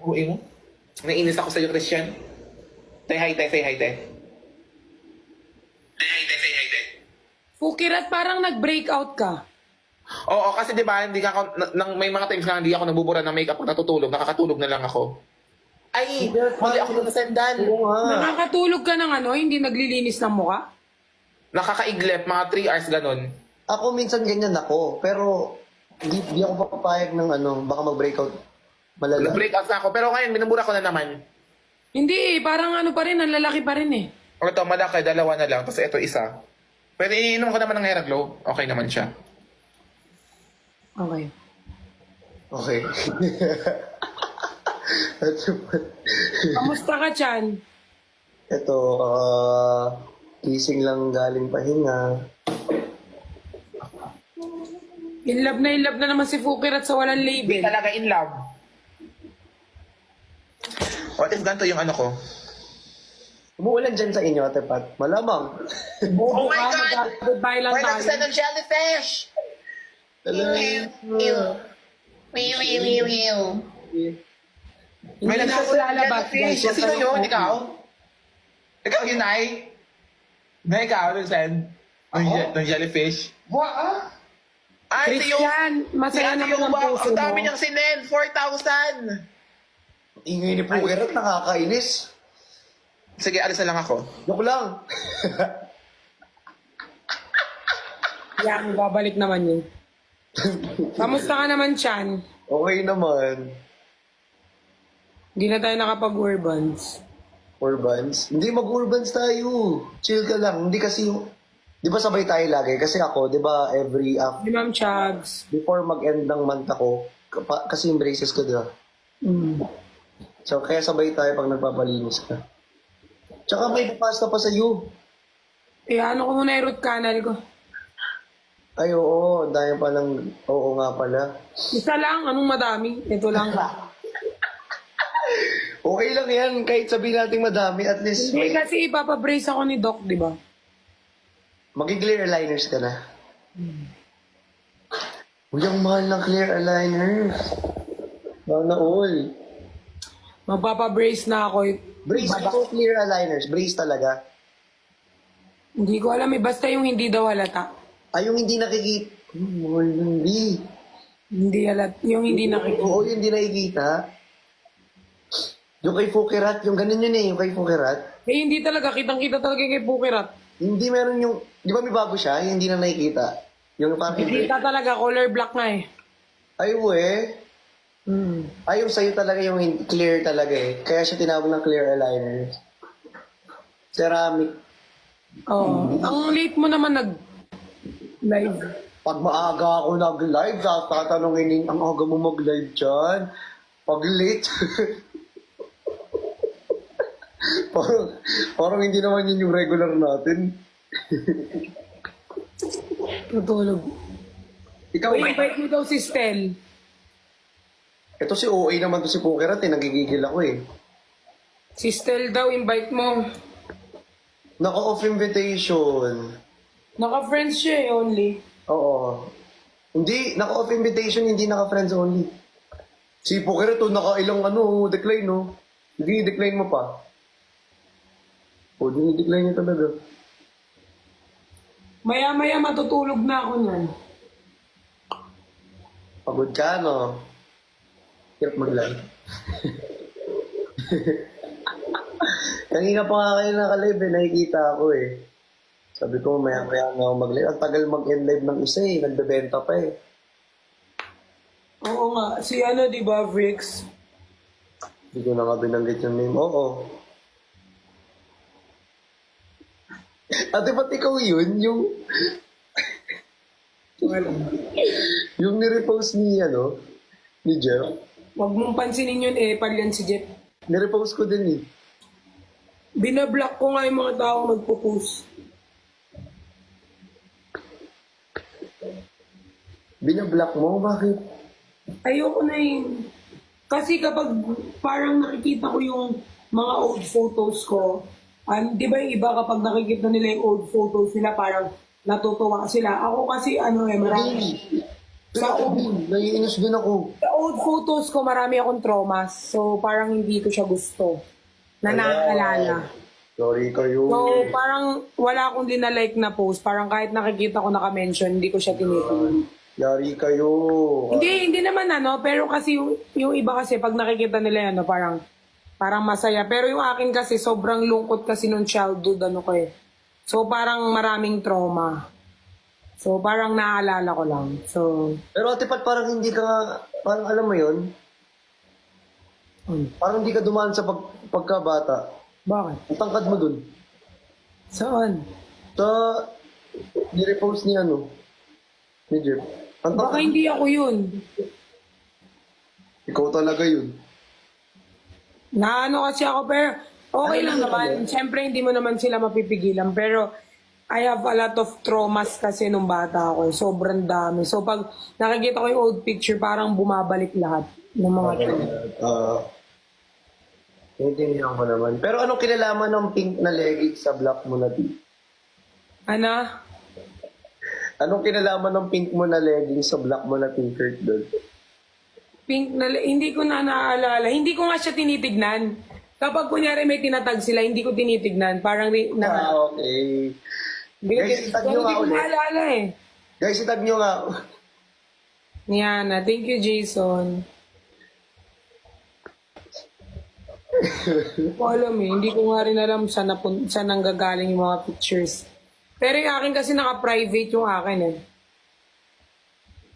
Uwi mo? Naiinis ako sa'yo, Christian. Say hi, te. Say hi, te. Say hi, te. Say hi, te. Fukirat, parang nag-breakout ka. Oo, kasi di ba, hindi ka ako, may mga times na hindi ako nabubura ng makeup pag natutulog. Nakakatulog na lang ako. Ay, mali ako nasendan. Oo nga. Nakakatulog ka ng ano, hindi naglilinis ng mukha? Nakakaiglep, mga 3 hours ganun. Ako minsan ganyan ako, pero di ako papayag ng ano, baka mag-breakout. Malala. Nag-breakout na ako, pero ngayon, binubura ko na naman. Hindi parang ano pa rin, ang lalaki pa rin eh. O ito, malaki, 2 na lang. Tapos ito, isa. Pero iniinom ko naman ng Hair Glow. Okay naman siya. Okay. Okay. Kamusta ka, Chan? Ito, gising lang galing pahinga. In love na naman si Fukirat sa walang Hindi label. talaga in love. What if ganito yung ano ko? Umuulan dyan sa inyo, Ate Pat. Malamang. Bobo Oh my ka, God! mag-goodbye lang Why tayo. nagsa ng jellyfish? Hindi na ako lalabas, guys. Jellyfish. Sino yun? Ikaw? Ikaw yun, Nay? Na ikaw, nag-send? Ng jellyfish? Ay, si yung... Christian, masaya si Ate naman ang Yuba, puso ang mo. dami niyang sinend, 4,000! Ingay ni Puwerat, nakakainis. Sige, alis na lang ako. Joke lang. Yan, babalik naman yun. Kamusta ka naman, Chan? Okay naman. Hindi na tayo nakapag-urbans. Urbans. Hindi mag-urbans tayo. Chill ka lang. Hindi kasi yung... Di ba sabay tayo lagi? Kasi ako, di ba, every Di Ma'am Chags. before mag-end ng month ako, kasi yung braces ko, di ba? Mm. So, kaya sabay tayo pag nagpapalinis ka. Tsaka may pasta pa sa'yo. Eh, ano ko muna yung root canal ko? Ay, oo. Dahil pa lang, oo nga pala. Isa lang, anong madami? Ito lang. Okay lang yan. Kahit sabihin natin madami, at least Hindi may... kasi ipapabrace ako ni Doc, di ba? Magi-clear aligners ka na. Uy, ang mahal ng clear aligners. Sana all. Magpapabrace na ako. Brace ako clear aligners. Brace talaga. Hindi ko alam eh, basta yung hindi daw halata. Ay, yung hindi nakikita. Mahal hindi. Hindi halata, yung hindi nakikita. Oo, yung hindi nakikita. Yung kay Fukirat, yung ganun yun eh, yung kay Fukirat. Eh, hindi talaga, kitang-kita talaga kay Pukirat. Hindi meron yung, di ba may bago siya, yung hindi na nakikita. Yung parang, Kita talaga, color black nga eh. ay we, ay yung sa'yo talaga yung clear talaga eh. Kaya siya tinawag ng clear aligner. Ceramic. Oo. Ang late mo naman nag-live. Pag maaga ako nag-live, tatanungin ang aga mo mag-live dyan. Pag late, parang hindi naman yun yung regular natin. Tutulog. Ikaw Uy, ba? invite mo daw si Stel. Ito si OA naman to si Pukirat eh, nagigigil ako eh. Si Stel daw, invite mo. Naka-off invitation. Naka-friends siya eh, only. Oo. Hindi, naka-off invitation, hindi naka-friends only. Si Pukirat to, naka-ilang decline no. Hindi, decline mo pa. O, dinidecline niya talaga. Maya-maya matutulog na ako niyan. Pagod ka, no? Hirap mag-live. Kanina pa nga kayo naka-live eh, nakikita ako eh. Sabi ko, maya-maya nga ako mag-live. Ang tagal mag-end live ng isa eh, nagbebenta pa eh. Oo nga, si ano, di ba, Vrix? Hindi ko na nga binanggit yung name. Oo. Ate, ba't ikaw yun? Yung nirepost ni, ni Jeff. Huwag mong pansinin yun eh, yan si Jeff. Nirepost ko din eh. Binablock ko nga yung mga tao magpo-post. Binablock mo? Bakit? Ayoko na yun. Kasi kapag parang nakikita ko yung mga old photos ko, di ba yung iba kapag nakikita nila yung old photos nila, parang natutuwa sila. Ako kasi marami. Sa Naiinis din ako. Sa old photos ko, marami akong traumas. So, parang hindi ko siya gusto. Na naaalala. Sorry kayo. So, parang wala akong dinalike na post. Parang kahit nakikita ko naka-mention, hindi ko siya tinitingnan. Yari kayo. Hindi naman pero kasi yung iba kasi pag nakikita nila yan, parang masaya. Pero yung akin kasi, sobrang lungkot kasi nung childhood, ko eh. So, parang maraming trauma. So, parang naaalala ko lang. So, Pero Ate Pat, parang hindi ka, parang alam mo yun, parang hindi ka dumaan sa pagkabata. bakit? Ang tangkad mo dun. Saan? Sa, nirepost ni ni Jeff. Ang Baka tangkad, hindi ako yun. ikaw talaga yun. Naano kasi ako, pero okay lang naman. Siyempre, hindi mo naman sila mapipigilan. Pero, I have a lot of traumas kasi nung bata ako. Sobrang dami. So, pag nakikita ko yung old picture, parang bumabalik lahat ng mga Naintindihan ko naman. Pero anong kinalaman ng pink na leggings sa black mo na tee? Ano? Anong kinalaman ng pink mo na leggings sa black mo na t-shirt doon? Pink na, hindi ko na naaalala. Hindi ko nga siya tinitignan. Kapag kunyari may tinatag sila, hindi ko tinitignan. Parang Okay. Guys, itag nyo nga hindi ko ulit. maalala eh. Guys, itag nyo nga. Niana, thank you Jason. Hindi ko alam eh. Hindi ko nga rin alam saan nanggagaling yung mga pictures. Pero yung akin kasi naka-private yung akin eh.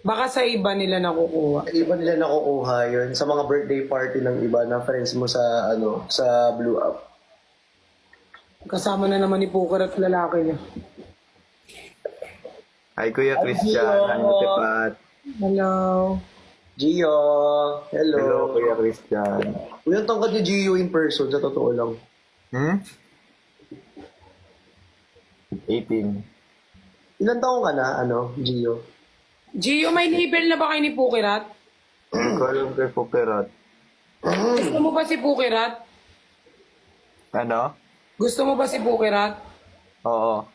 Baka sa iba nila nakukuha. Iba nila nakukuha yun sa mga birthday party ng iba na friends mo sa sa Blue Up. Kasama na naman ni Puker at lalaki niya. Hi, Kuya Christian. Hi, Ate Pat. Hello. Gio! Hello! Hello, Kuya Christian. Uy, ang tangkad ni Gio in person, sa totoo lang. 18. Ilan taong ka na, Gio? Gio, may label na ba kayo ni Pukirat? Hindi ko alam kay Pukerot. Gusto mo ba si Pukirat? Ano? Gusto mo ba si Pukirat? Oo.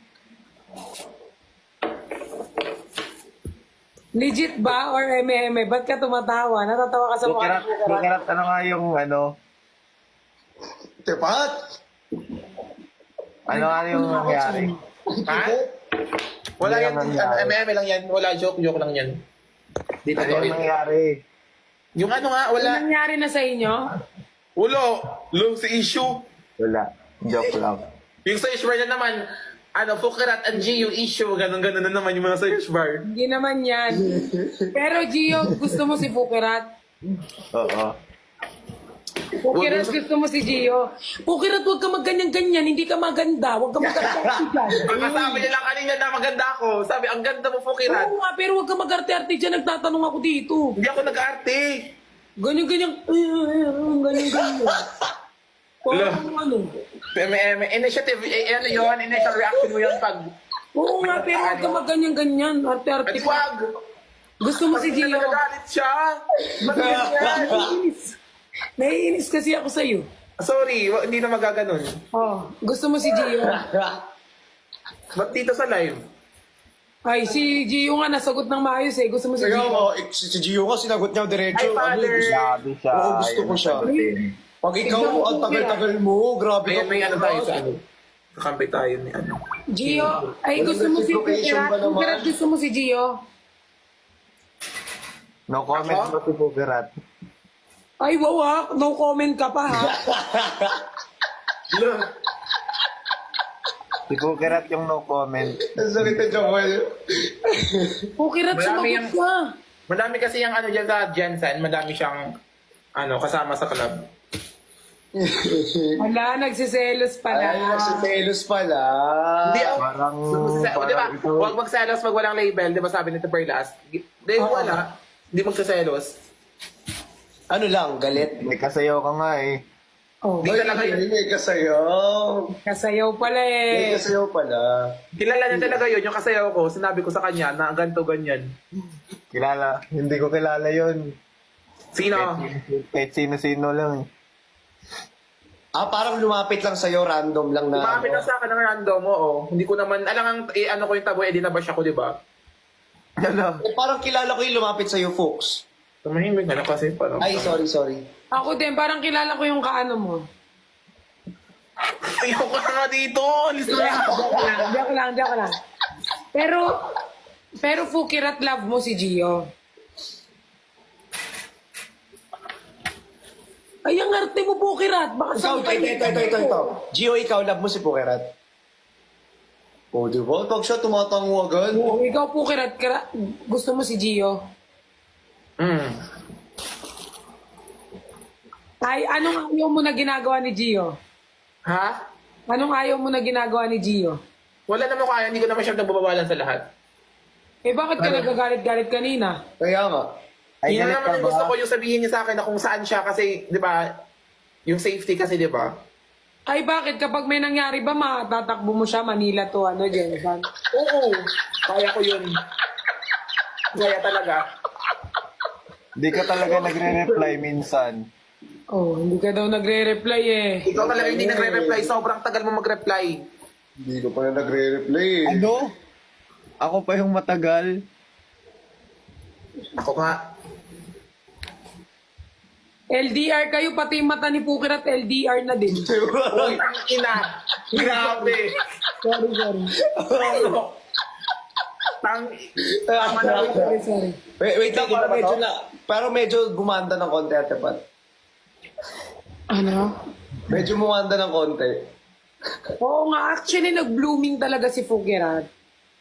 Legit ba or eme-eme? Ba't ka tumatawa? Natatawa ka sa mukha Pukerot, ni Pukirat? Pukerot, ano nga yung Tepat! ano nga yung nangyari? Ha? Wala Hindi yan. naman yan. MM lang yan. Wala joke lang yan. Dito Ano yung nangyari? Yung nga, Ano wala. nangyari na sa inyo? Ulo. Si issue. Wala. Joke lang. Yung search bar na naman, Fukerat and Gio issue. Ganon na naman yung mga search bar. Hindi naman yan. Pero Gio, gusto mo si Pukirat? Oo. Pukirat, gusto mo si Gio? Pukirat, huwag ka magganyan-ganyan. Hindi ka maganda. Huwag ka magarte-arte dyan. Kasama niya lang kanina na maganda ako. Sabi, ang ganda mo, Fukerat. Oo nga, pero huwag ka magarte-arte dyan. Nagtatanong ako dito. Hindi ako nag-arte. Ganyan-ganyan. Ganyan-ganyan. Parang Initiative, ano yun? Initial reaction mo yun pag... Oo nga, pero huwag ka magganyan-ganyan. Arte-arte At pa. wag! Gusto mo si Gio? Nagagalit siya! Ba't ganyan? Naiinis kasi ako sa'yo. Sorry, hindi na magaganon. Oh, gusto mo si Gio? Ba't dito sa live? Ay, si Gio nga nasagot ng maayos eh. Gusto mo si Kaya Gio? mo, si Gio nga, sinagot niya diretso. Hi, Father! Sabi siya. Oo, gusto ko yun ang siya. sagutin. Pag ikaw, ang tagal-tagal mo, grabe ka. May ano tayo sa ano. Kakampi tayo ni ano. Gio, ay gusto mo si Reciprocation ba Pukirat? naman? Pukirat, gusto mo si Gio? No comment ba si Pukerot? Ay, wow ha. No comment ka pa ha. Si Pukerot yung no comment. Ang salita Joel. Pukirat, Marami sumagot yung- ka. Madami kasi yung ano dyan sa Jensen, madami siyang kasama sa club. Wala, nagsiselos pala. Ay, nagsiselos pala. Hindi ako. Parang, Di ba? parang ito. Huwag magselos pag walang label. Di ba sabi nito Perlas? Di wala. Hindi magsaselos. Ano lang, galit. May kasayaw ka nga eh. Oh, Di talaga yun. May kasayaw. kasayaw pala May eh. kasayaw pala. Kilala niya talaga yun. Yung kasayaw ko, sinabi ko sa kanya na ganto ganyan. Kilala. Hindi ko kilala yun. Sino? Kahit sino-sino lang eh. Parang lumapit lang sa'yo, random lang na. Umapit lang sa akin ng random, oo. Hindi ko naman, alang ang, ano ko yung tabo, eh, dinabash ako, di ba? Ano? Parang kilala ko yung lumapit sa'yo, Fox. Tumahimik ka na kasi parang... Ay, sorry. Ako din, parang kilala ko yung kaano mo. Ayoko na nga dito! Alis na yan! Joke lang. Pero Fukirat love mo si Gio. Ay, ang arte mo, Fukirat. Baka Ito. Gio, ikaw, love mo si Pukerat. Oh, di ba? Pag siya tumatango agad. Oo, ikaw, Fukirat, gusto mo si Gio. Ay, anong ayaw mo na ginagawa ni Gio? Ha? Anong ayaw mo na ginagawa ni Gio? Wala naman kaya, hindi ko naman siya nagbabawalan sa lahat. Eh, bakit ka nagagalit-galit kanina? Kaya nga. Ay, Yun galit naman ka yung gusto ba? ko yung sabihin niya sa akin na kung saan siya kasi, di ba, yung safety kasi, di ba? Ay, bakit? Kapag may nangyari ba, matatakbo mo siya, Manila to, Jensen? Oo, kaya ko yun. Kaya talaga. Di ka talaga nagre-reply minsan. Oh, hindi ka daw nagre-reply eh. Ikaw talaga hindi nagre-reply, sobrang tagal mo mag-reply. Hindi ko pa na nagre-reply eh. Ano? Ako pa yung matagal. Ako nga. LDR kayo, pati yung mata ni Pukirat, LDR na din. Uy, ang ina. Grabe. Sorry. Sorry. Wait lang, parang medyo gumanda ng konti at tapat. Ano? Medyo gumanda ng konti. Oo nga, actually nag-blooming talaga si Pukirat.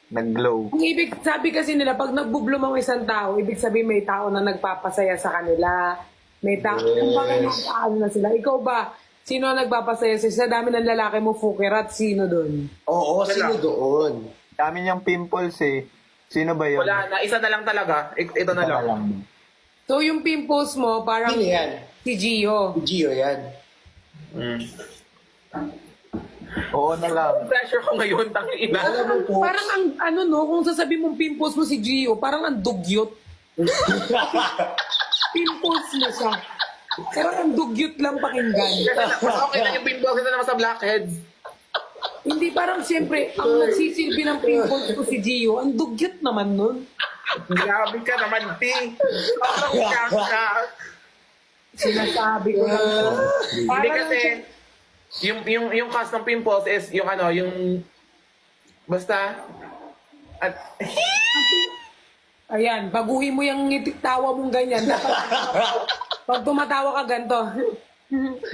Nag-glow. Ang ibig, sabi kasi nila, pag nag-bloom ang isang tao, ibig sabihin may tao na nagpapasaya sa kanila. May tao, kumbaga nakaano na sila. Ikaw ba, sino ang nagpapasaya sa dami ng lalaki mo, Fukirat? Sino doon? Oo, sino doon? Dami niyang pimples eh. Sino ba yun? Wala na, isa na lang talaga. Ito na lang. So yung pimples mo, parang Sino yan? si Gio. Gio yan. Oo na lang. Pressure ko ngayon, tangina. Parang ang, ano no, kung sasabihin mong pimples mo si Gio, parang ang dugyot. Pimples mo siya. Parang ang dugyot lang pakinggan. Mas okay lang yung pimples kasi naman sa blackheads. Hindi, parang siyempre, ang nagsisilbi ng pimples ko si Gio, ang dugyot naman nun. Grabe ka naman, P. Sobrang ka. Sinasabi ko lang. Hindi Parang kasi, yung cause ng pimples is yung ano, yung, basta, at, ayan, baguhin mo yung tawa mong ganyan. Dapat, pag tumatawa ka ganito.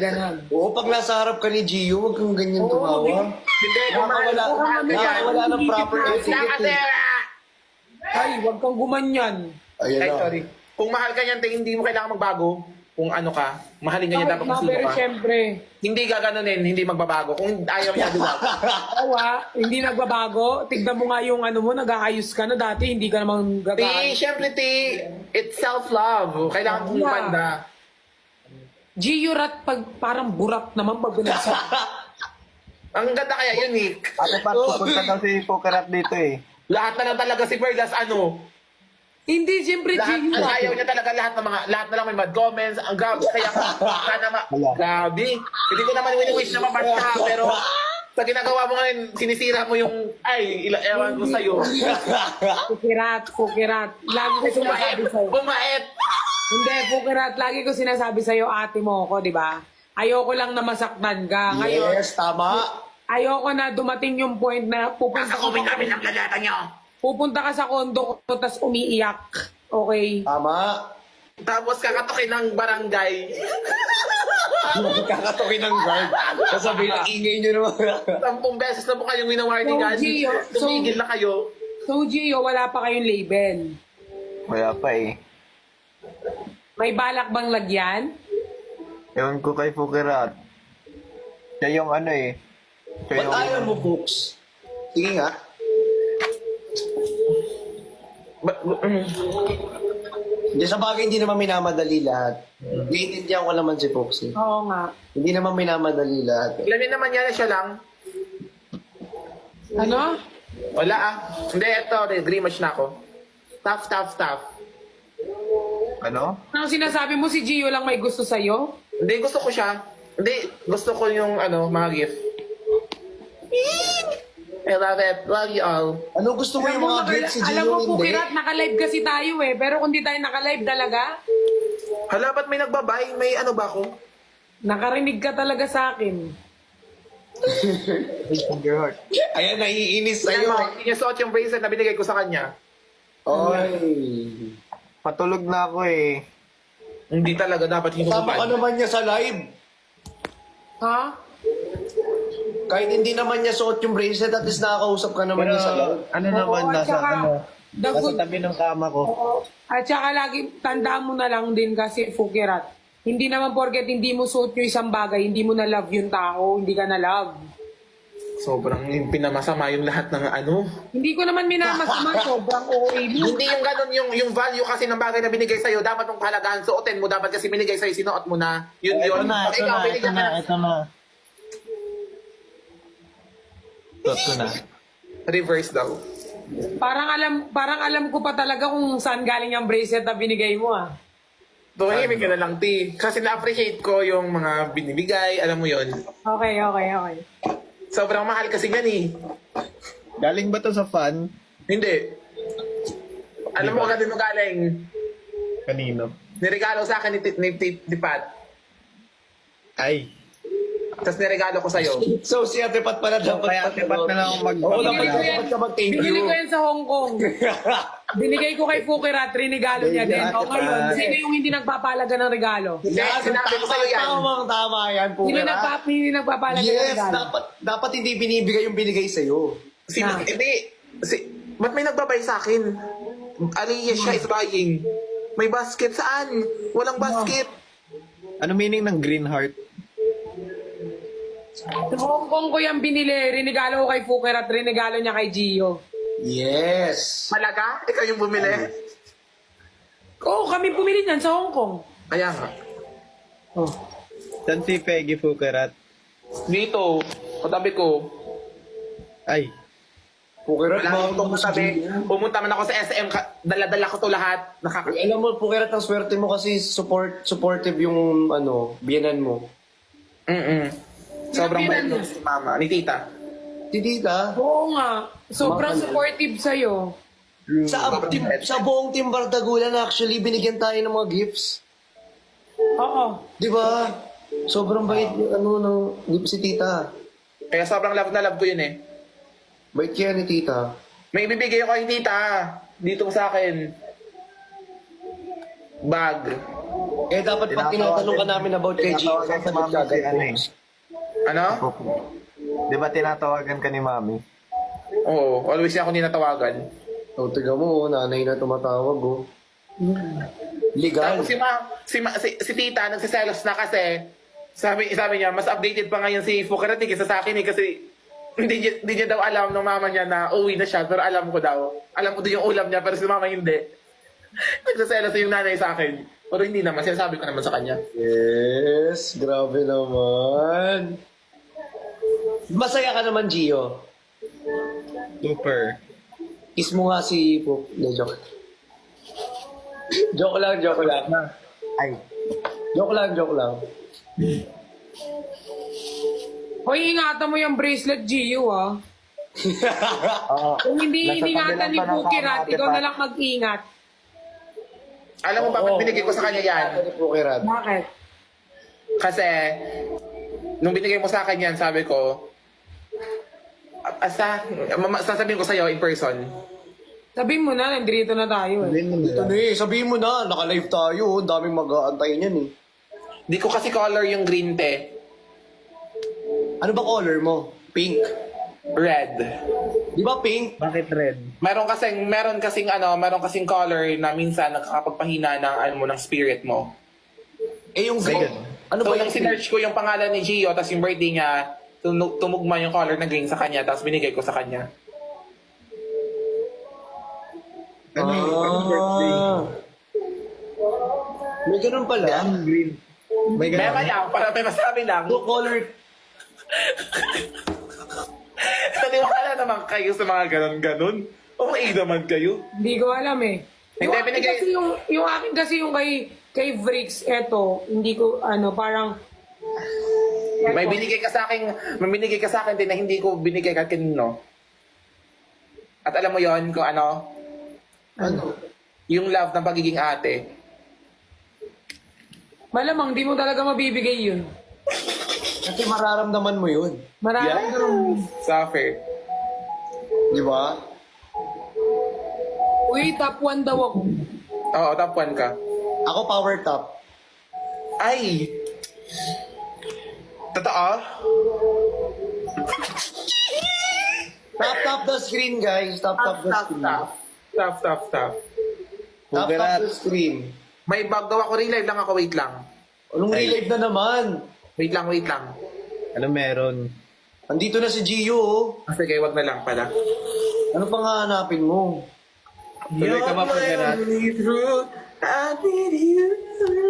Ganon. Oo, pag nasa harap ka ni Gio, huwag kang ganyan tumawa. hindi, Nakakawala, nakakawala ng proper etiquette kasi, eh. Ay, wag kang gumanyan. Ayan ay, na. sorry. Kung mahal ka niyan, hindi mo kailangan magbago. Kung ano ka, mahalin ka niya dapat kung sino Pero ka. siyempre, Hindi gaganunin, hindi magbabago. Kung ayaw niya, diba? hindi nagbabago. Tignan mo nga yung ano mo, nag-aayos ka na dati, hindi ka namang T, gagawin. syempre, T, it's self-love. Kailangan kong umanda. Gio Rat, pag parang burat naman pag binasa. Ang ganda kaya yun, Nick. Ate Pat, pupunta daw si Pukerat dito eh. Lahat na lang talaga si Perlas, ano? Hindi, siyempre Lahat, Gio ang Rat. ayaw niya talaga lahat na lang may bad comments. Ang grabe, kaya sana grabe. Hindi ko naman wini-wish na mabash ka, pero sa ginagawa mo ngayon, sinisira mo yung, ewan ko sa'yo. Fukirat. Lagi ko sinasabi sa'yo. Bumait! Hindi, Fukirat, lagi ko sinasabi sa'yo, ate mo ako, di ba? Ayoko lang na masaktan ka. Ngayon, Yes, tama. ayoko na dumating yung point na pupunta ka, namin ang lalata niyo. pupunta ka sa kondo ko, tapos umiiyak. Okay? Tama. Tapos kakatokin ng barangay. Kakatokin ng guard. Sasabihin, ingay nyo naman. 10 beses na po kayong winawarningan. So, Gio, Tumigil na kayo. So, Gio, wala pa kayong label. Wala pa eh. May balak bang lagyan? Ewan ko kay Pukerat. Siya yung ano eh. Siya Ba't ayaw mo, Cooks? Sige nga. Hindi, sa bagay, hindi naman minamadali lahat. Naiintindihan ko naman si Foxy. Oo nga. Hindi naman minamadali lahat. Ilan yun naman yan, siya lang. Ano? Wala Hindi, ito, agree match na ako. Tough. Ano? Ang sinasabi mo, si Gio lang may gusto sa'yo? Hindi, gusto ko siya. Hindi, gusto ko yung mga gift. I love it. Love you all. Ano gusto mo yung mga gifts si Alam Gio? mo, Hindi. Pukirat, naka-live kasi tayo eh. Pero kung di tayo naka-live talaga, Hala, ba't may nagbabay? May ano ba ako? nakarinig ka talaga sa akin. Your heart. Ayan, naiinis Ayan sa'yo. mo, hindi niya suot yung bracelet na binigay ko sa kanya. Oy. Patulog na ako eh. Hindi talaga dapat Tama ka hinubad. naman niya sa live. Ha? Kahit hindi naman niya suot yung bracelet, at least nakakausap ka naman Pero niya sa live. ano Oo, naman, at nasa, saka, the nasa good- tabi ng kama ko. At saka lagi, tandaan mo na lang din kasi, Fukirat, hindi naman porket hindi mo suot yung isang bagay, hindi mo na love yung tao, hindi ka na love. Sobrang pinamasama yung lahat ng ano. Hindi ko naman minamasama, sobrang OA mo. Hindi yung ganun, yung value kasi ng bagay na binigay sa'yo, dapat mong pahalagaan, suotin mo, dapat kasi binigay sa'yo, sinuot mo na, yun yun. Pag ikaw, binigyan ka ng ito na. Suot ko na. reverse daw. Parang alam ko pa talaga kung saan galing ang bracelet na binigay mo ah. Tumahimik ka na lang, T. Kasi na-appreciate ko yung mga binibigay, alam mo yun. Okay. Sobrang mahal kasi yan eh. Galing ba to sa fan? Hindi. Alam mo kung mo galing. Kanino? Niregalo sa akin ni Pat. Ay. Tapos niregalo ko sa'yo. So, si Ate Pat pala dapat Kaya tipat na lang ako Oo, Binili ko yan. dapat ka mag-thank Binili you. ko yan sa Hong Kong. Binigay ko kay Fukirat, regalo niya din. O ngayon, sino yung hindi nagpapalaga ng regalo? Hindi, sinabi ko sa'yo yan. Tama yan po. Hindi nagpapalaga ng Yes, regalo. dapat hindi binibigay yung binigay sa'yo. Na. Hindi. Ba't may nagbabay sa akin? Aliyah siya is buying. May basket saan? Walang basket. Ano meaning ng green heart? Sa Hong Kong ko yan binili. Rinegalo ko kay Fukirat, rinegalo niya kay Gio. Yes. Malaga? Ikaw yung bumili? Oo, kami bumili niyan sa Hong Kong. Kaya nga. Oh. San si Peggy Fukerat? Dito, katabi ko. Ay. Pukirat, Wala akong katabi. Pumunta man ako sa SM, dala-dala ko to lahat. Alam mo, Pukirat, ang swerte mo kasi supportive yung biyanan mo. Sobrang bait Sinabihan nun si mama, ni tita. Si Tita, Oo nga. Sobrang supportive sa'yo. sa buong Team Bardagulan, actually, binigyan tayo ng mga gifts. Oo. Di ba? Sobrang bait ng gift si Tita. Kaya sobrang love na love ko yun eh. Bait kaya ni Tita. May ibibigay ako kay tita. Dito sa akin. Bag. Eh, dapat pag tinatanong ka namin about kay Gio, Tinatawagan si sasagot Mami ka si agad. ano eh. Ano? Di ba tinatawagan ka ni Mami? Oo, always niya ako ninatawagan. O, tiga mo, nanay na tumatawag, oh. Legal. Tapos si tita nagsiselos na kasi sabi niya, mas updated pa ngayon si Fukirat kaysa sa akin eh kasi hindi niya daw alam ng mama niya na uwi na siya pero alam ko daw. Alam ko din yung ulam niya pero si mama hindi. Nagsiselos yung nanay sa akin. Pero hindi naman, sinasabi ko naman sa kanya. Yes, grabe naman. Masaya ka naman, Gio. Super. Kiss mo nga si Pop. No, joke. Joke lang. Ay. Joke lang. Hoy, ingatan mo yung bracelet, Gio, ah. Oo. Kung hindi Nasa iningatan tabi ni lang pa ng Fukirat, kama, ikaw Ate na lang mag-ingat. Alam mo bakit binigay ko sa kanya yan? Pukirat. Bakit? Kasi nung binigay mo sa akin yan, sabi ko sasabihin ko sa'yo in person. Sabihin mo na, nandito na tayo eh. Ito na eh, sabihin mo na, naka-live tayo. Ang daming mag-aantay niyan eh. Di ko kasi color yung green te. Ano ba color mo? Pink. Red. Di ba pink? Bakit red? Meron kasing color na minsan nakakapagpahina ng spirit mo. Eh yung So, green. Ano so ba nang sinearch ko yung pangalan ni Gio, tapos yung birthday niya, tumugma yung color na green sa kanya, tapos binigay ko sa kanya. Ano yung birthday? May ganun pala. Ang green. May Mema ganun. lang, para may masabi lang. So color. Naniwala naman kayo sa mga ganon-ganon. Okay naman kayo. Hindi ko alam eh. Hindi, Yung akin binigay- kasi yung akin kasi yung kay Vrix, eto, hindi ko, parang, May binigay ka sa akin din na hindi ko binigay kahit kanino. At alam mo yon kung ano? Ano? Yung love ng pagiging ate. Malamang, di mo talaga mabibigay yun. Kasi mararamdaman mo yun. Maraming Suffer. Di ba? Uy, top 1 daw ako. Oo, top 1 ka. Ako power top. Ay! Totoo? Tap the screen, guys. Tap the screen. Tough. Tap the screen. May bag daw ako, relive lang ako, wait lang. Anong relive na naman? Wait lang. Ano meron? Andito na si Gio, oh. Sige, wag na lang pala. Ano pang hahanapin mo? Tuloy ka ba, Pukirat?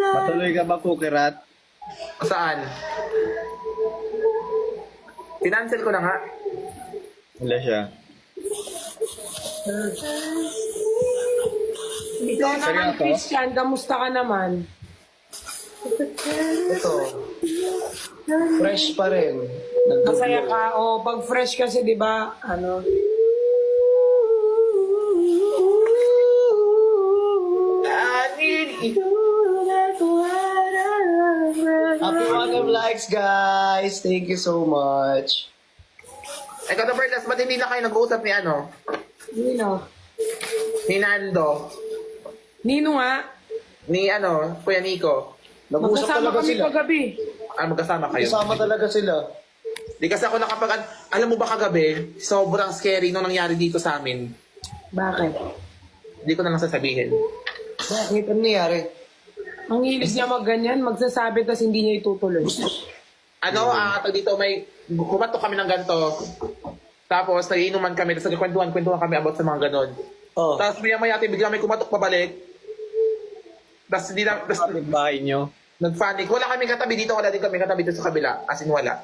Matuloy ka ba, Pukirat? Saan? Tinansel ko na nga. Wala siya. Ikaw naman, Seryoso? Christian, kamusta ka naman? Ito. Fresh pa rin. Masaya ka? O, pag fresh kasi, di ba, ano, I need you. Happy 1M likes, guys. Thank you so much. Ay, Kataperlas, ba't hindi na kayo nag-uusap ni ano? Nino. Ni Nando? Nino nga, Ni ano? Kuya Nico? Nag-uusap magkasama talaga kami sila. pagabi. Magkasama kayo? Kasama talaga sila. Di kasi ako alam mo ba kagabi, sobrang scary nung nangyari dito sa amin. Bakit? Hindi ko na lang sasabihin. Bakit? Ano nangyari? Ang hilig niya magganyan, magsasabi tas hindi niya itutuloy. Ano, tag dito may, kumatok kami ng ganito. Tapos, nagiinuman kami, tapos nagkwentuhan kami about sa mga ganon. Oh. Tapos maya-maya, bigla may kumatok pabalik. Tapos hindi na, tapos Bahay nyo. nag-panic. Wala kami katabi dito, wala din kami katabi dito sa kabila. As in, wala.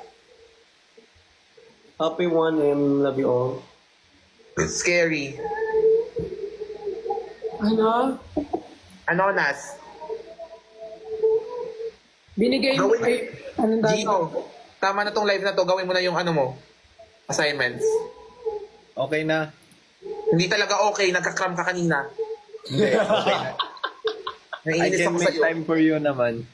Happy 1M, love you all. It's scary. Ano? Ano, Nas? Binigay mo Gawin- ay, anong dati? Gino, tama na tong live na to, gawin mo na yung ano mo, assignments. Okay na. Hindi talaga okay, nagkakram ka kanina. Hindi, okay na. I Naiinis can ako make sa'yo. time for you naman.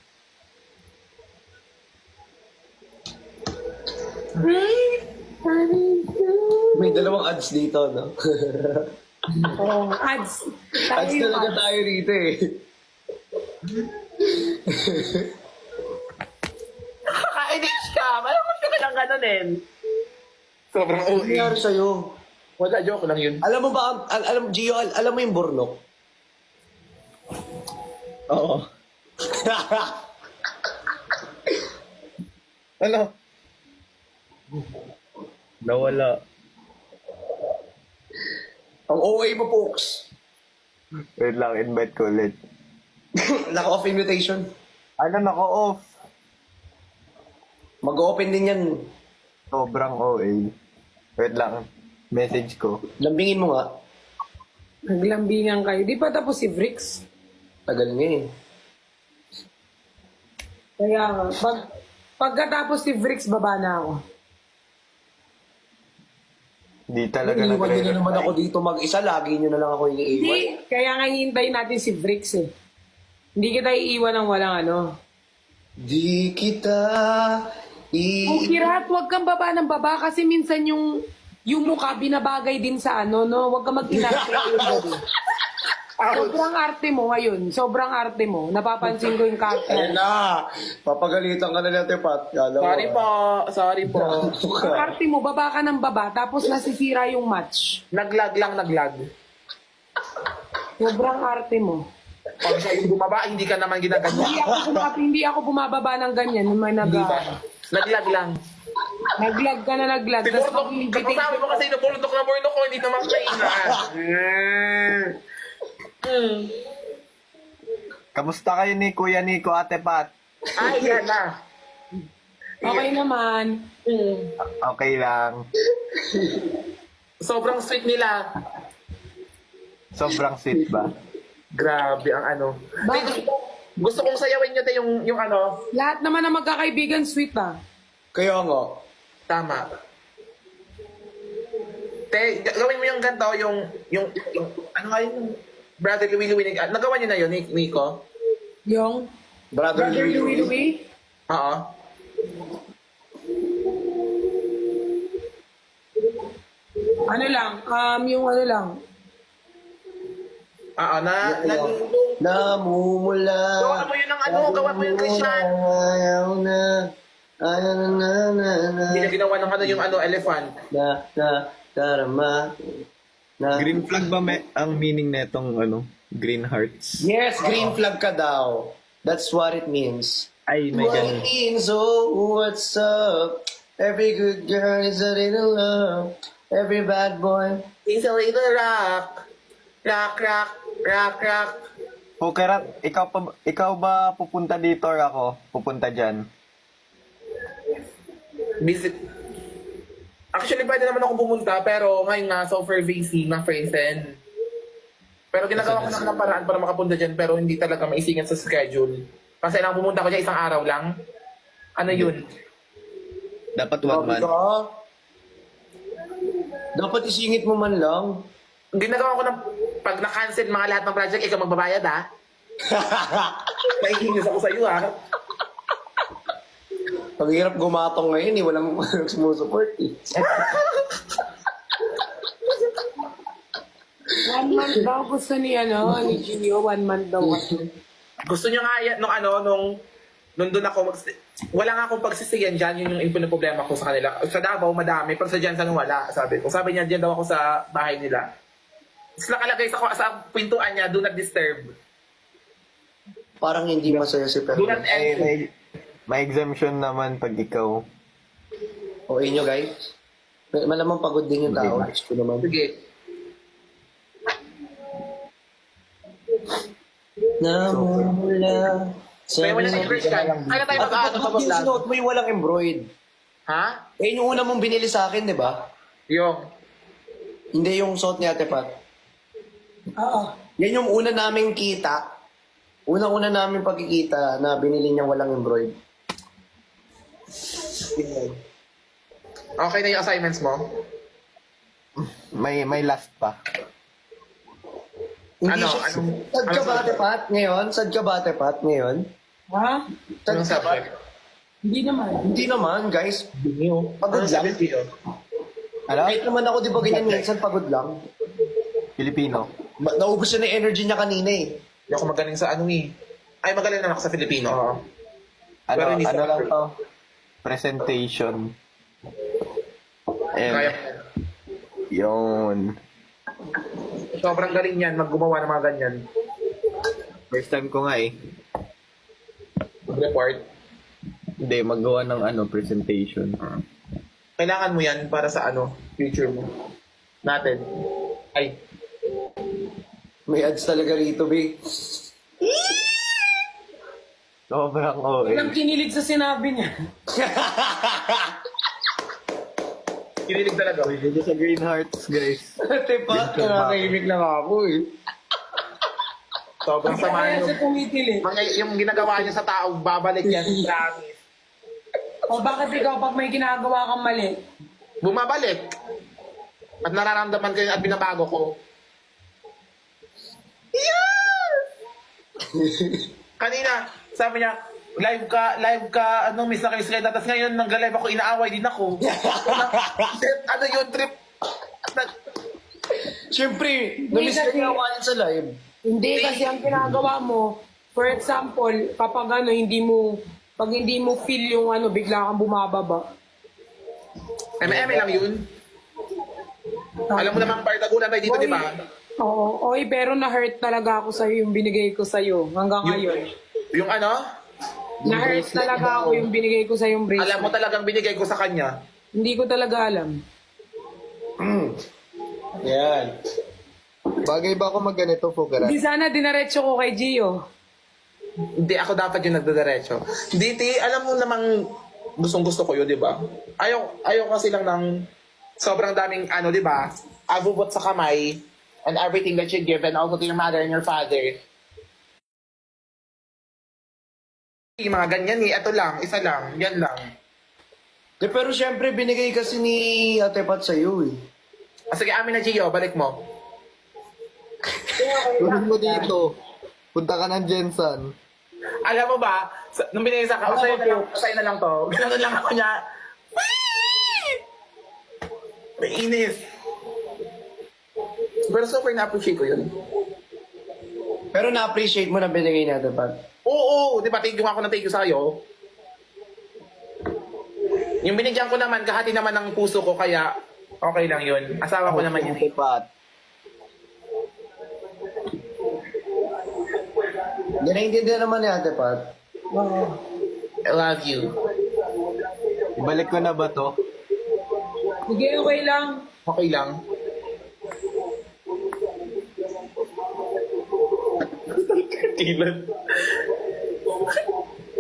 May dalawang ads dito, no? Oh, ads. Tayo ads yung talaga ads. tayo rito, eh. Kakainis ka! Malamang ka lang ganonin. Sobrang Ano OA. nangyari sa'yo? Wala, joke lang yun. Alam mo ba, Gio, alam mo yung Bornok? Oo. Ano? Nawala. Ang OA mo, folks. Wait lang, invite ko ulit. Lack of invitation. Ano, nako-off. Mag-open din yan. Sobrang OA. Wait lang, message ko. Lambingin mo nga. Naglambingan kayo. Di pa tapos si Vrix. Tagal nga eh. Kaya nga, pagkatapos si Vrix, baba na ako. Hindi talaga Iniwan nyo na naman nagre-reply. ako dito mag-isa. Lagi nyo na lang ako iniiwan. Hindi, kaya nga hihintayin natin si Vrix eh. Hindi kita iiwan ng walang ano. Di kita Oh, Kirat, huwag kang baba ng baba kasi minsan yung mukha binabagay din sa ano, no? Huwag kang mag-inarte yung gabi. Sobrang arte mo ngayon. Sobrang arte mo. Napapansin ko yung Ayan karte. na! Papagalitan ka na natin, Pat. Kala mo. Sorry po. Ang arte mo, baba ka ng baba, tapos nasisira yung match. Naglag. Sobrang arte mo. Pag siya yung bumaba, hindi ka naman ginagano. Hindi ako bumababa ng ganyan. Yung may Naglag lang. naglag ka na naglag. Tapos Kapag mo kasi nabulundok na burno ko, hindi naman kainan. Kamusta kayo ni Kuya Nico, Ate Pat? Ay, yan na. Okay naman. Okay lang. Sobrang sweet nila. Sobrang sweet ba? Grabe ang ano. Bakit? Gusto kong sayawin nyo tayo yung ano. Lahat naman ng magkakaibigan, sweet ah. Kaya nga. Tama. gawin mo yung ganito, yung ano nga yun, Brother Louie Louie, nagawa niyo na yun, Nico? Yung Brother Brother Louie Louie? Oo. Ano lang, yung ano lang. Oo, Namumula. gawa mo yun ng ano, gawa mo yung Christian. Ayaw na. Ayaw na. Hindi na ginawa ng ano yung ano, elephant. Darama. Green flag ba ang meaning netong ano? Green hearts? Yes, green flag ka daw. That's what it means. Ay, may What ganun. it means, oh, what's up? Every good girl is a little love. Every bad boy. It's a little rock. Rock, rock, rock, rock. Pukerat, ikaw ba pupunta dito or ako pupunta dyan? Visit. Actually, pwede naman ako pumunta, pero ngayon nga, so for VC, na Friesen. Pero ginagawa ko naman ng paraan para makapunta dyan, pero hindi talaga maisingan sa schedule. Kasi lang pumunta ko dyan isang araw lang. Ano yun? Dapat 1 month. Dapat isingit mo man lang. Ginagawa ko ng, pag na-cancel mga lahat ng project, ikaw magbabayad ha? Maiinis ako sa'yo ha? Paghirap gumatong ngayon, walang sumusupport eh. 1 month daw gusto ni Gio, 1 month daw. Gusto niya nga yan, nung doon ako, wala nga akong pagsisiyan dyan, yun yung problema ko sa kanila. Sa Davao, madami, pag sa Jansan wala, sabi ko. Sabi niya, dyan daw ako sa bahay nila. Tapos nakalagay sa pintuan niya, do not disturb. Parang hindi masaya si Do not Perla. enter. May exemption naman pag ikaw. O inyo guys. Malamang pagod din yung tao. Gusto ko naman. Sige. Namumula. Kaya wala na Christian. Kaya tayo mag-ano sa Yung vlog. sinuot mo yung walang embroid. Ha? Eh, yung una mong binili sa akin, di ba? Yung. Hindi yung suot ni Ate Pat. Oo. Yan yung una naming kita. Unang-una namin pagkikita na binili niyang walang embroid. Okay na yung assignments mo? May last pa. Hindi Ano? siya. Anong- Sad ka anong ba, Ate Pat, ngayon? Sad ka ba, Ate Pat, ngayon? Ha? Sad Anong ka ba? subject? Hindi naman. Hindi naman, guys. Pagod Anong lang. subject yun? Ano? Kahit naman ako, di ba ganyan minsan, pagod lang. Filipino. Naubos na yung energy niya kanina eh. Hindi ako magaling sa ano eh. Ay, magaling naman ako sa Filipino. Oo. Ano, Pero hindi ano sa- lang to? Presentation. Kaya And yun. sobrang galing yan, maggumawa ng mga ganyan. First time ko nga eh. Mag-report. Hindi, magawa ng ano, presentation. Kailangan mo yan para sa ano, future mo. Natin. Ay, May ads talaga rito, be. Sobrang Walang OA. kinilig sa sinabi niya. kinilig talaga. Dito sa Green Hearts, guys. Ate Pat, nakakaimik lang ako eh. Sobrang sama Kaya yung, siya tumitili. yung ginagawa niya sa tao, babalik yan. Promise. O bakit ikaw pag may ginagawa kang mali? Bumabalik. At nararamdaman ko yun at binabago ko. Kanina, sabi niya, live ka, ano, miss na kayo sila. Tapos ngayon, nag-live ako, inaaway din ako. Ano yun, trip? Siyempre, namiss ka kasi- niya ako sa live. Hindi kasi ang ginagawa mo, for example, kapag pag hindi mo feel yung bigla kang bumababa. Eme lang yun. Alam mo namang Bartagulan tayo dito, di ba? Oo, oy, pero na-hurt talaga ako sa'yo yung binigay ko sa'yo hanggang ngayon. Yung ano, Na-hurt talaga ako yung binigay ko sa'yo yung bracelet. alam mo talagang binigay ko sa kanya. Hindi ko talaga alam. Yan. Bagay ba ako magganito, Fugarat? Hindi sana dinaretso ko kay Gio. Hindi ako dapat yung nagdadiretso. Hindi, alam mo namang gustong gusto ko yun, di ba? Ayaw kasi lang ng sobrang daming ano, di ba? Abubot sa kamay and everything that you give and also to your mother and your father. Yung mga ganyan eh, ito lang, isa lang, yan lang. Pero siyempre, binigay kasi ni Ate Pat sa'yo eh. Sige, amin na Gio, balik mo. Tulog mo dito. Punta ka ng Jensen. Alam mo ba, nung binisa ka, sa'yo na lang to. Gano'n lang ako niya. May inis. Pero super na-appreciate ko yun. Pero na-appreciate mo na binigay natin, Pat. Oo, di ba, thank you ako ng thank you sa'yo. Yung binigyan ko naman, kahati naman ng puso ko, kaya okay lang yun. Asawa ko naman yun. Pat. Hindi naiintindihan naman ni Ate Pat. I love you. Ibalik ko na ba to? Sige, okay lang. Okay lang. Ilan?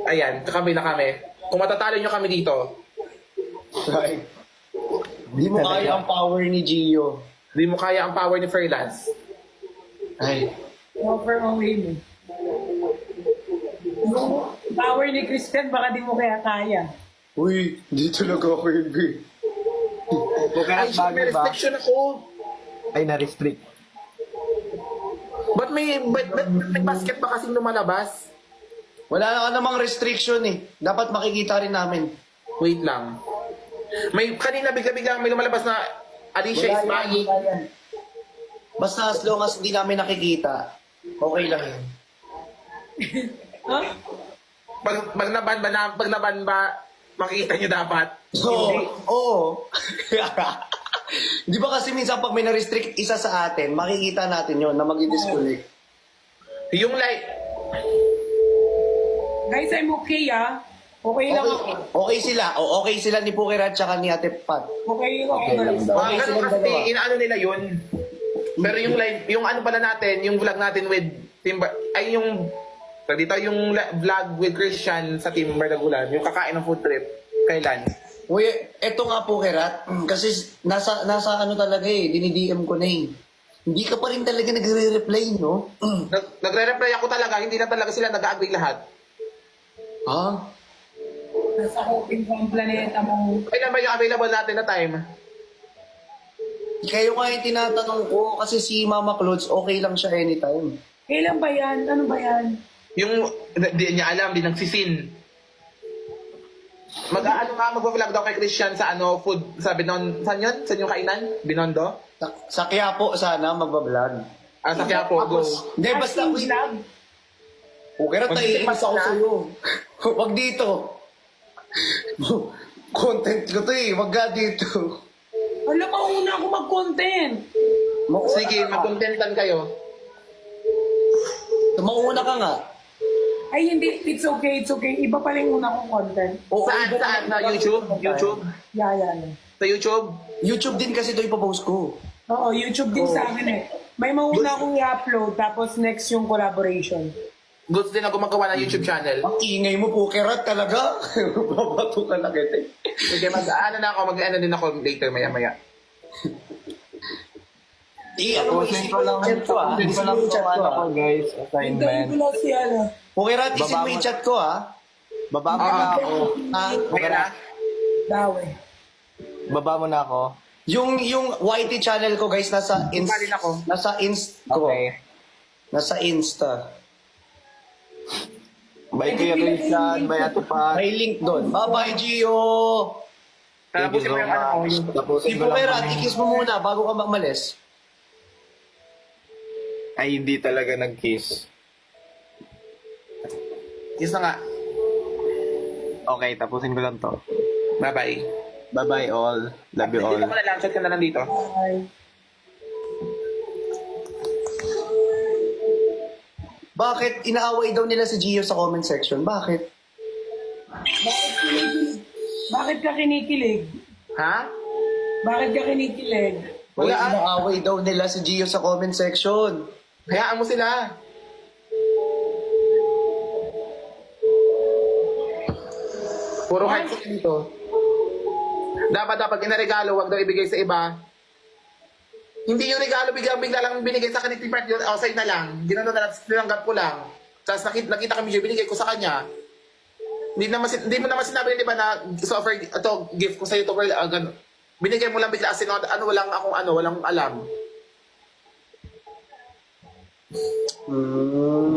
Ayan, kami na kami. Kung matatalo nyo kami dito, Right. Hindi mo kaya ang power ni Gio. di mo kaya ang power ni Ferlans. Ay. Offer away mo. Yung power ni Christian, baka di mo kaya. Uy, hindi talaga ako hindi. Ay, Pukirat may bagay ba? restriction ako. Ay, na-restrict. Ba't may basket ba kasing lumalabas? Wala na namang restriction eh. Dapat makikita rin namin. Wait lang. May kanina bigla-bigla may lumalabas na Alicia is buying. Basta as long as hindi namin nakikita, okay lang yun. Ha? Pag naban ba, makikita nyo dapat. So, oo. Di ba kasi minsan pag may na-restrict isa sa atin, makikita natin yon na mag-disconnect. Yung like, Guys, I'm okay Okay lang ako. Okay sila. O okay sila ni Pukirat tsaka ni Ate Pat. Okay ako. lang daw. Okay ganun silang kasi, dalawa. inaano nila yun. Pero yung live, yung ano pala natin, yung vlog natin with Timber, ay yung, dito yung vlog with Christian sa Timber Dagulan, yung kakain ng food trip, kailan? Uy, eto nga Pukirat. Kasi nasa ano talaga eh, dinidm ko na eh. Hindi ka pa rin talaga nagre-reply, no? Nagre-reply ako talaga, hindi na talaga sila nag-agree lahat. Ha? Nasa hoping ko ang planeta mo. Kailan ba yung available natin na time? Kayo nga yung tinatanong ko kasi si Mama Clothes okay lang siya anytime. Kailan ba yan? Ano ba yan? Yung, di niya alam, di nagsisin. Mag-vlog daw kay Christian sa food, sa Binondo, saan yun? Saan yung kainan? Binondo? Sa Quiapo sana magbablog. Sa Quiapo, go. Hindi, basta Acting vlog. Pukirat na iinis ako na. sa'yo. Wag dito. Content ko to eh. Wag ka dito. Alam, mauna ako mag-content. Sige, magkontentan kayo. Mauna ka nga. Ay, hindi. It's okay. Iba pa rin una kong content. Oo, Saan? iba Saan? naman. Sa YouTube? YouTube? Yan. Sa YouTube? YouTube din kasi ito ipapost ko. Oo, YouTube din sa akin eh. May mauna akong i-upload, tapos next yung collaboration. Goods din ako magawa ng YouTube channel. Ang ingay mo, Pukirat, talaga. Babato ka lang ito. Sige, mag-ano din ako later, maya-maya. Ano mo Tapusin isipin ko lang yung chat ko ah. tapusin ko Isipin lang mo yung chat itong ko ano ko ah. guys, Hintayin assignment. ko lang si Pukirat, isipin mo Baba yung mo. chat ko ah. Baba mo na ako. Ah, Okay na? Dawe. Baba mo na ako. yung YT channel ko guys nasa Bali na ako. nasa Insta ko. Okay. Nasa Insta. Bye Kuya Christian, bye Ate Pat. May link doon. Bye Gio. Thank you Tapusin so mo yung ano ko. much. Tapusin Si ko lang. Pukirat, ikis mo muna bago ka magmalis. Ay, hindi talaga nag-kiss. Yes na nga. Okay, tapusin ko lang to. Bye-bye. Bye-bye all. Love you all. Dito ko na lang. Chat ka na lang dito. Bye. Bakit inaaway daw nila si Gio sa comment section? Bakit? Bakit ka kinikilig? Ha? Bakit ka kinikilig? Wala Wala. inaaway daw nila si Gio sa comment section. Hayaan mo sila. Puro hearts sila dito. Dapat kinaregalo, wag daw ibigay sa iba. Hindi yung regalo bigla lang binigay sa kanila, part yun, outside na lang. Ginano na lang, tinanggap ko lang. Tapos nakita kami siya, binigay ko sa kanya. Hindi mo naman sinabi, di ba, na so offer, ito, gift ko sa'yo to, girl, ganun. Binigay mo lang bigla kasi walang alam.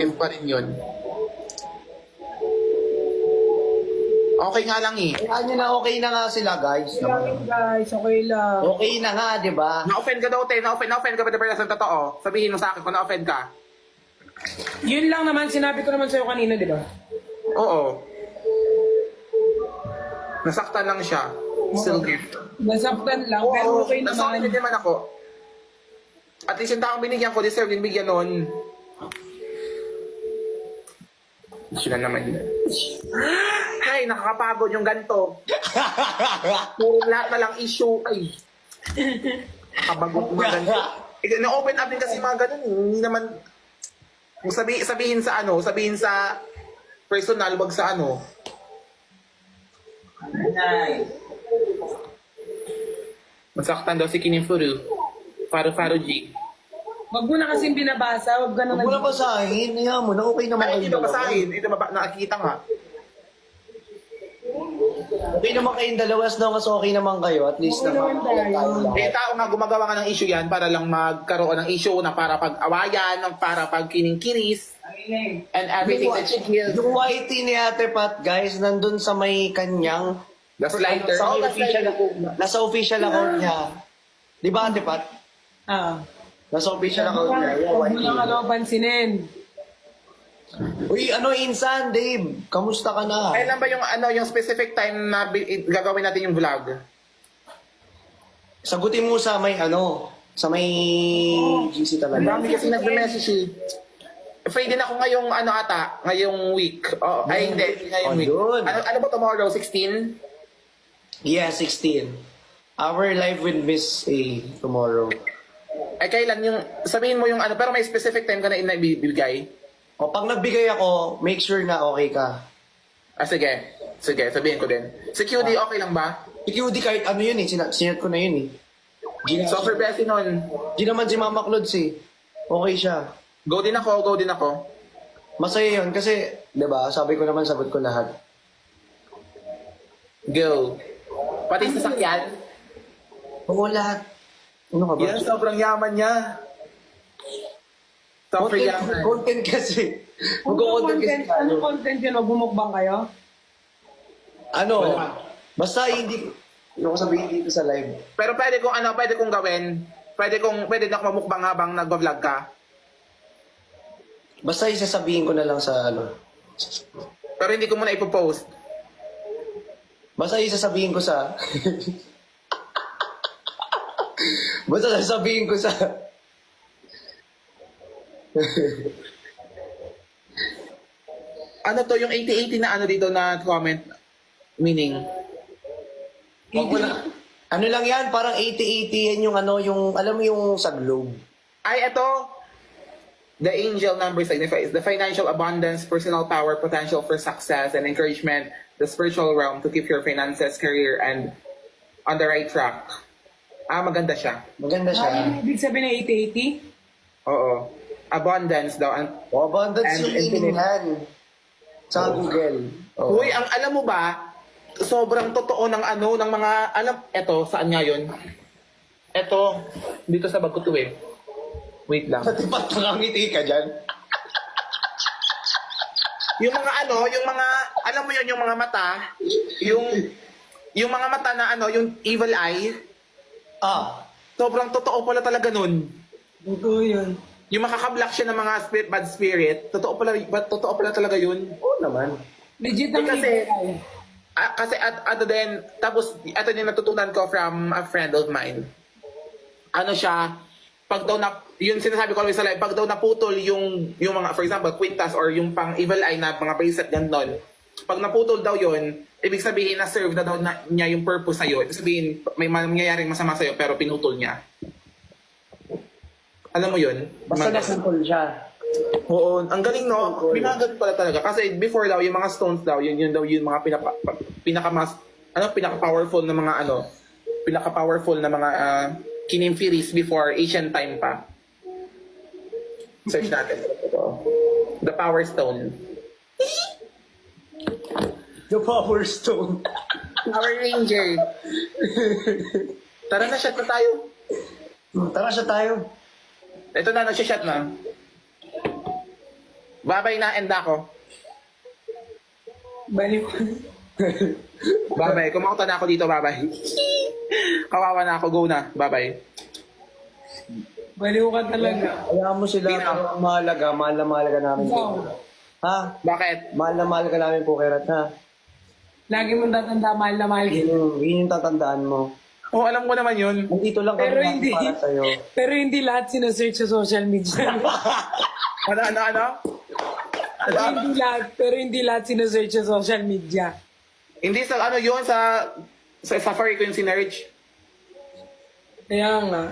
If pa rin yun. Okay nga lang eh. Kaya nyo na okay na nga sila, guys. Guys, okay lang. Okay na nga, di ba? Na-offend ka daw, te. Na-offend ka ba sa totoo? Sabihin mo sa akin kung na-offend ka. Yun lang naman, sinabi ko naman sa'yo kanina, di ba? Oo. Nasaktan lang siya. Still gift. Nasaktan lang, pero okay Nasaktan naman. din naman ako. At least yung taong binigyan ko, deserve din bigyan nun. Siya na naman yun. Ay, nakakapagod yung ganito. Puro lahat na lang issue. Ay. Nakabagot mga ganito. Na-open up din kasi mga ganun. Hindi naman, kung sabihin sa personal, wag sa ano. Masaktan daw si Kinim Furu. Faro G. Wag mo na kasing binabasa, wag ganun. Huwag mo na basahin. Hayaan mo na okay naman Ay, kayo hindi ba dalawa. basahin? Hindi ba nakikita nga? Okay naman kayong dalawa, as long as okay naman kayo. At least Okay naman. naman tayo. Eh, tao nga gumagawa nga ng issue yan para lang magkaroon ng issue na para pag-awayan, para pag-kining-kinis, and everything that she kills. Yung YT ni Ate Pat, guys, nandun sa may kanyang Gaslighter. Sa Oh, official, gaslighter. nasa official account niya. Di ba, Ate Pat? Ah. Nasa official account niya. Yung Huwag mo YT. lang pansinin. Uy, Insan, Dave? Kamusta ka na? Kailan ba yung specific time na gagawin natin yung vlog? Sagutin mo sa may sa may GC Ang talaga. dami kasi nagme-message eh. Free din ako ngayong week. Oh, ay hindi, ngayong week. Yun. Ano ba tomorrow? 16? Yeah, 16. Our live with Miss A tomorrow. Ay kailan yung, sabihin mo yung pero may specific time ka na inabibigay? O pag nagbigay ako, make sure na okay ka. Sige. Sige, sabihin ko din. Si QD, okay lang ba? Si QD kahit ano yun eh, sinat ko na yun eh. So, for Bessie nun, Di naman si Mama Clods eh. Okay siya. go din ako. Masaya yun kasi, di ba, sabi ko naman sagot ko lahat. Go. Pati sa sakyan. Oo, lahat. Ano ka ba? Yan, sobrang yaman niya. Sobrang yaman. Content kasi. Ano Mag-content kasi. content yun? Wag bumukbang kayo? Ano? Basta hindi ko sabihin dito sa live. Pero pwede kong gawin. Pwede na ako mamukbang habang nag-vlog ka. Basta isasabihin ko na lang sa Pero hindi ko muna ipopost. Basta isasabihin ko sa... Basta sasabihin ko sa... Ano to, yung 80-80 na dito na comment? Meaning? Wag mo na. Ano lang yan, parang 80-80 yan yung yung, alam mo yung sa globe. Ay, ito. The angel number signifies the financial abundance, personal power, potential for success, and encouragement, the spiritual realm to keep your finances, career, and on the right track. Maganda siya. Maganda siya. Ano ibig sabihin ng 80-80? Oo. Abundance daw. Abundance And yung meaning yan. Sa Google. Oo. Uy, alam mo ba, sobrang totoo ng ng mga, eto, saan nga yun? Eto, dito sa bag ko to eh. Wait lang. Pati ba't nakangiti ka dyan? Yung mga yung mga, alam mo yun, yung mga mata, yung mga mata na yung evil eye, sobrang totoo pala talaga nun. Totoo yun. Yung makakablock siya ng mga bad spirit, totoo pala talaga yun. Oo naman. Legit ang Kasi- ibigay. Kasi tapos ito yung natutunan ko from a friend of mine. Ano siya, pag daw yun sinasabi ko always sa live, pag daw naputol yung mga, for example, quintas or yung pang evil eye na mga bracelet gano'n, pag naputol daw yun, ibig sabihin na serve na daw niya yung purpose sa'yo. Ibig sabihin, may mangyayaring masama sa'yo pero pinutol niya. Alam mo yun? Basta nasipol siya. Oo, ang galing no. Pinagaling pala talaga. Kasi before daw, yung mga stones daw, yun daw yung mga pinaka-powerful na mga pinaka-powerful na mga kinimfiris before Asian time pa. Search natin. The Power Stone. The Power Stone. Power Ranger. Tara na, shot na tayo. Tara siya tayo. Ito na, nagsishot na. Babay na, end ako. Baliw. Babay, kumakota na ako dito, babay. Kawawa na ako, go na, babay. Baliw ka talaga. Ayaw mo sila. Hindi na. Pero ang mahalaga, mahal na mahalaga namin. Ikaw. Ha? Bakit? Mahal na mahal ka namin po, Kerat, ha? Lagi mong tatanda, mahal na mahal kita. Yun yung tatandaan mo. Oh, alam ko naman yun. Nandito lang kami Pero hindi. para sa'yo. Pero hindi lahat sinesearch sa social media. Ano? Pero hindi lahat sinesearch sa social media. Hindi sa ano yun, sa Safari ko yung sinerge. Kaya nga.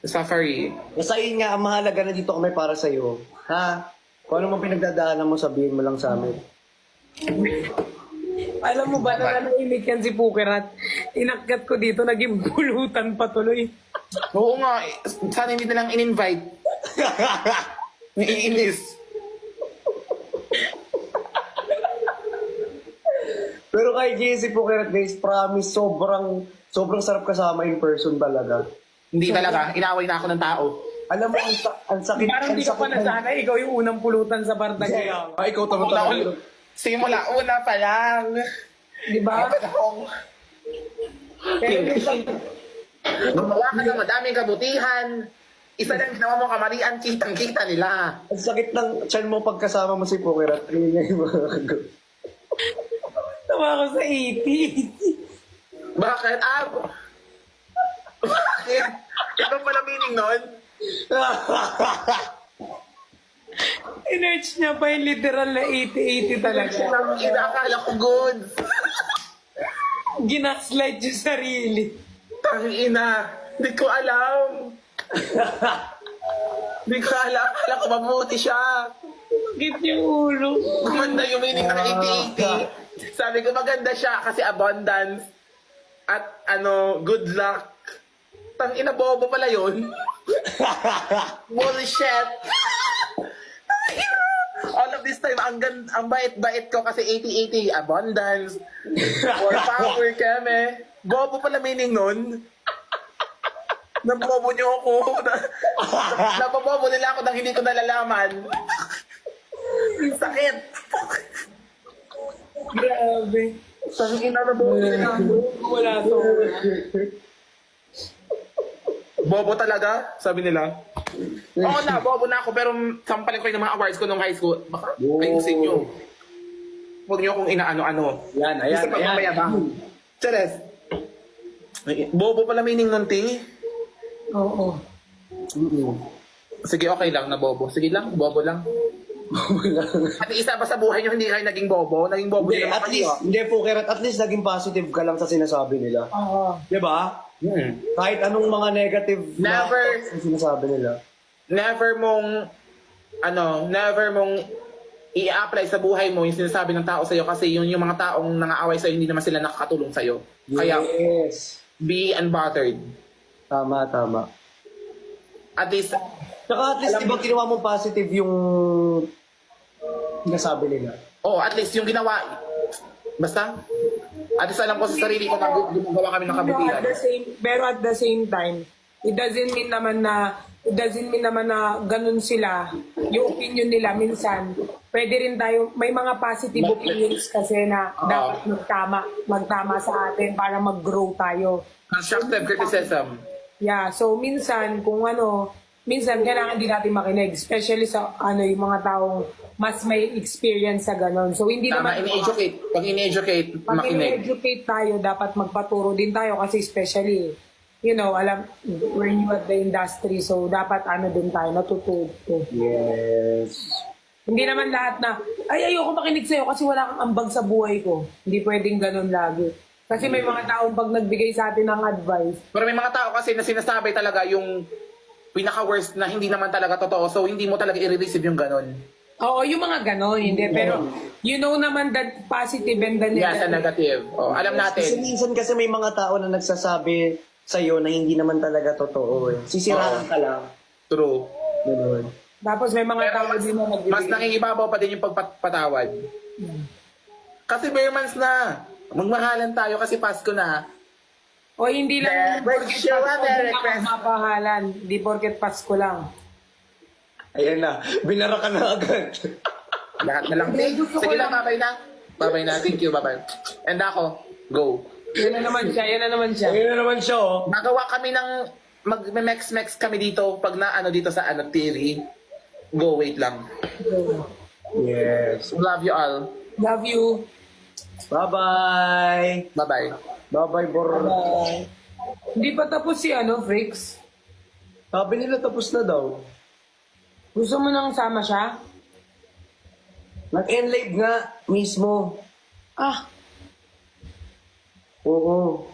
Sa Safari. Basta yun nga, ang mahalaga na dito kami para sa'yo. Ha? Kung ano mang pinagdadaanan mo, sabihin mo lang sa amin. Alam mo ba, nananahimik yan si Pukerat. Inakyat ko dito, naging bulutan patuloy. Oo nga, sana hindi na lang in-invite. Naiinis. Pero kay JC po, Kerat, guys, promise, sobrang sarap kasama in person talaga. Hindi talaga, inaway na ako ng tao. Alam mo, ang sakit. Parang di ka pa nasanay, ikaw yung unang pulutan sa bardaguya. Ay, ikaw tama Una, talaga. simula una pa lang. Di ba? Gumawa ka ng madaming kabutihan. Isa lang ginawa mo kamalian, kitang-kita nila. Ang sakit ng chan mo pagkasama mo si Pukerat. Ayun nga yung mga kagawa. Tawa ko sa 80. Bakit? Bakit? Ito pala meaning nun? Inerch niya pa yung literal na 80-80 talaga. Ang inaakala ko goods. Ginaslide yung sarili. Tangina. Hindi ko alam. Hindi ko alam. Akala ko mabuti siya. Bakit yung ulo? Gumanda yung meaning ng 80-80. Sabi ko maganda siya kasi abundance. At good luck. Tangina, bobo pala yun. Bullshit. All of this time, ang bait-bait ko kasi 80-80, abundance, or power keme. Bobo pala meaning nun. Nabobo niyo ako. Nabobo nila ako nang hindi ko nalalaman. Sakit. Grabe. Tangina, nabobo nila ako. Wala to. Bobo talaga, sabi nila. Oo na, bobo na ako, pero sampalin ko yung mga awards ko nung high school. Baka ayusin nyo. Huwag nyo akong inaano-ano. Yan, ayan, Gusto ayan. pagmamayabang. Cheres. Bobo pala meaning nun, Ting. Oo. Sige, okay lang na bobo. Sige lang, bobo lang. At isa pa sa buhay nyo, hindi kayo naging bobo. Naging bobo Hindi, din naman at least, kayo. hindi Pukerat, at least naging positive ka lang sa sinasabi nila. Oo. Di ba? Hmm. Kahit anong mga negative Never. na sinasabi nila. Never mong i-apply sa buhay mo yung sinasabi ng tao sa'yo kasi yun yung mga taong nangaaway sa'yo, hindi naman sila nakakatulong sa'yo. Kaya, Yes. be unbothered. Tama, tama. At least, Tsaka at least, di ba ginawa mo positive yung sinasabi nila? at least yung ginawa, basta, at least alam ko sa sarili ko na gumagawa kami ng kabutihan. Pero at the same time, it doesn't mean naman na ganun sila. Yung opinion nila minsan, pwede rin tayo, may mga positive opinions kasi na dapat magtama sa atin para mag-grow tayo. Constructive criticism. Yeah, so minsan minsan kailangan din natin makinig, especially sa yung mga taong mas may experience sa ganun. So hindi Tama, naman in-educate. Pag in-educate, pag makinig. in-educate tayo, dapat magpaturo din tayo kasi especially, alam, we're new at the industry, so dapat din tayo, natututo. Yes. Hindi naman lahat na, ayoko makinig sa'yo kasi wala kang ambag sa buhay ko. Hindi pwedeng ganun lagi. Kasi may mga taong pag nagbigay sa atin ng advice, Pero may mga tao kasi na sinasabi talaga yung pinaka-worst na hindi naman talaga totoo. So, hindi mo talaga i-receive yung ganun. oo, yung mga ganon, hindi. Pero, naman that positive and the Yeah, sa negative. negative. Alam Kasi natin. minsan kasi may mga tao na nagsasabi sa'yo na hindi naman talaga totoo. Sisiraan ka lang. True. Ganun. Tapos may mga Pero tao din na mas nagbibigay. nangingibabaw pa din yung pagpatawad. Kasi bare months na. Magmahalan tayo kasi Pasko na. O hindi lang Wish you a Merry Christmas. mapahalan. Hindi porket Pasko lang. Ayan na, binara ka na agad. Lahat na lang. Sige lang, babay na. Babay na. Thank you, babay. And ako, go. Yan na naman siya, yan na naman siya. Ayun na naman siya, oh. Nagawa kami ng mag-mex-mex kami dito pag na ano dito sa ano TV. Go, wait lang. Yes. Love you all. Love you. Bye-bye. Bye-bye. Bye-bye, bro. Bye. Hindi pa tapos si Fricks. Sabi nila tapos na daw. Gusto mo nang sama siya? Nag-end live nga mismo. Ah, Oo.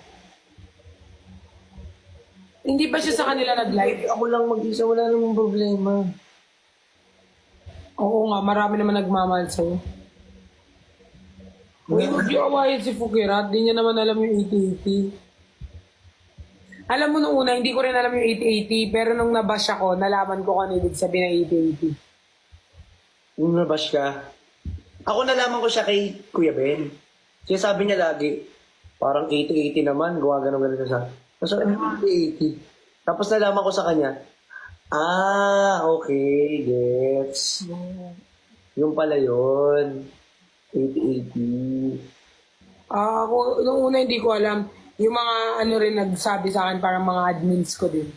hindi ba siya sa kanila nag-live? Ako lang mag-isa, wala namang problema. Oo nga, marami naman nagmamahal sa'yo. Uy, huwag yung awayin si Fukirat. Di niya naman alam yung 8080. Alam mo nung una, hindi ko rin alam yung 8080. Pero nung nabash ako, nalaman ko kung ano ibig sabihin ng 8080. Yung nabash ka. Ako nalaman ko siya kay Kuya Ben. Kasi sabi niya lagi, parang 80-80 naman, gawa ganun siya. Tapos 80-80. Tapos nalaman ko sa kanya, okay, gets. Yung pala yun. 80-80. Ako, nung una hindi ko alam. Yung mga rin nagsabi sa akin, parang mga admins ko din.